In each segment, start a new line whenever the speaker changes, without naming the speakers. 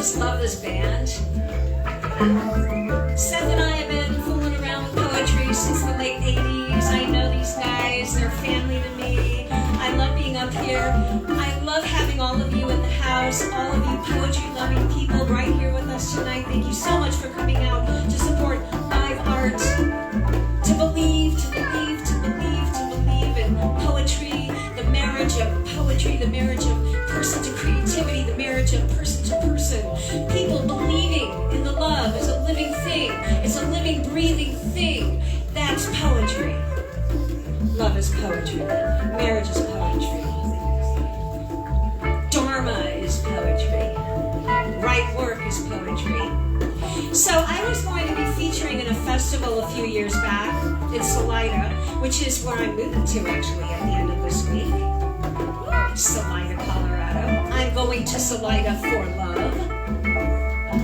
just love this band. Seth and I have been fooling around with poetry since the late 80s. I know these guys, they're family to me. I love being up here. I love having all of you in the house, all of you poetry-loving people right here with us tonight. Thank you so much for coming out to support live art, to believe in poetry, the marriage of poetry, the marriage of person to creativity, the marriage of person to person. People believing in the love as a living thing. It's a living, breathing thing. That's poetry. Love is poetry. Marriage is poetry. Dharma is poetry. Right work is poetry. So I was going to be featuring in a festival a few years back in Salida, which is where I'm moving to actually at the end of this week. Salida, Colorado. I'm going to Salida for love.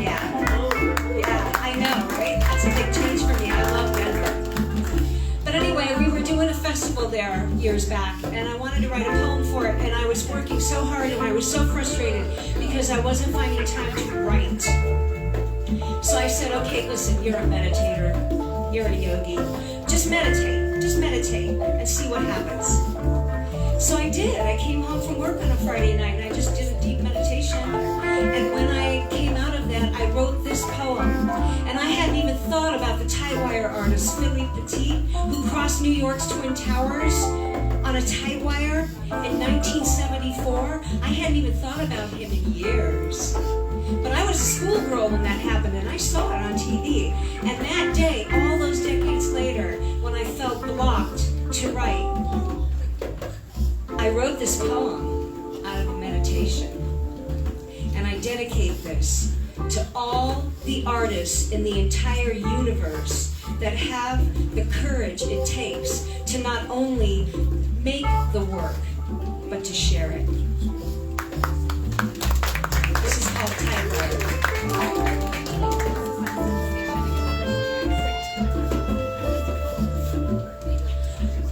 Yeah, I know, right? That's a big change for me. I love Denver. But anyway, we were doing a festival there years back, and I wanted to write a poem for it, and I was working so hard, and I was so frustrated because I wasn't finding time to write. So I said, okay, listen, you're a meditator, you're a yogi. Just meditate and see what happens. So I did. I came home from work on a Friday night and I just did a deep meditation. And when I came out of that, I wrote this poem. And I hadn't even thought about the tie wire artist, Philippe Petit, who crossed New York's Twin Towers on a tie wire in 1974. I hadn't even thought about him in years. But I was a schoolgirl when that happened, and I saw it on TV. And that day, all those decades later, when I felt blocked to write, I wrote this poem out of a meditation. And I dedicate this to all the artists in the entire universe that have the courage it takes to not only make the work, but to share it. This is called Typewriter.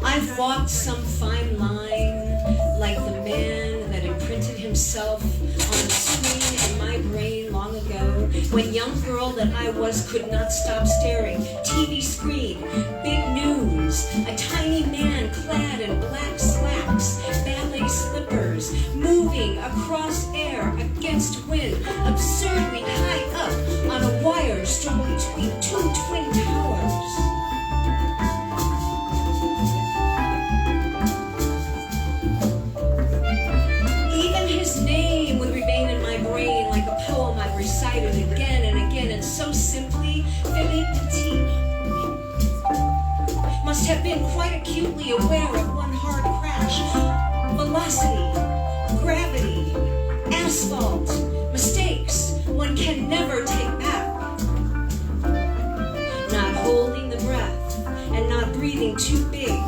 I've walked some fine line like the man that imprinted himself on the screen in my brain long ago, when young girl that I was could not stop staring. TV screen, big news, a tiny man clad in black slacks, ballet slippers, moving across air against wind, absurdly high up on a wire strung between two twin towers. Recited again and again, and so simply, Philippe Petit must have been quite acutely aware of one hard crash. Velocity, gravity, asphalt, mistakes one can never take back. Not holding the breath and not breathing too big,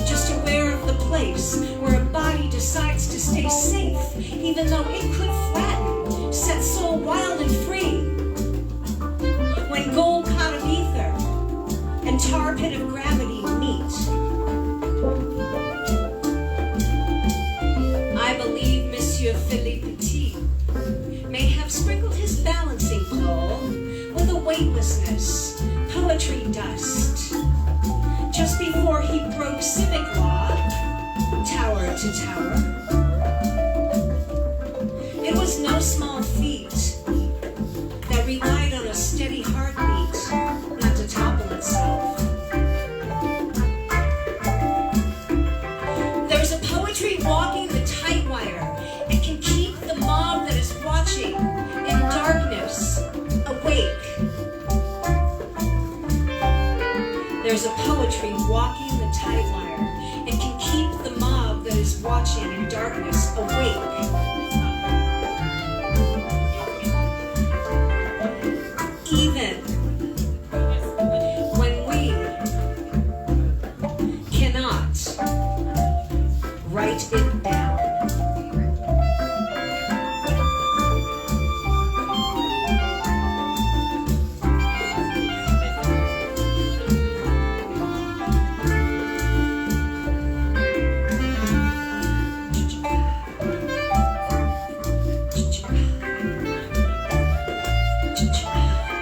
just aware of the place where a body decides to stay safe, even though it could flatten, set soul wild and free. When gold pot of ether and tar pit of gravity meet, I believe Monsieur Philippe Petit may have sprinkled his balancing pole with a weightlessness, poetry dust, just before he broke civic law, tower to tower. It was no small feat that relied on a steady heartbeat not to topple itself. There's a poetry walking the tight wire. It can keep the mob that is watching in darkness awake. There's a poetry walking the tight wire. It can keep the mob that is watching in darkness awake.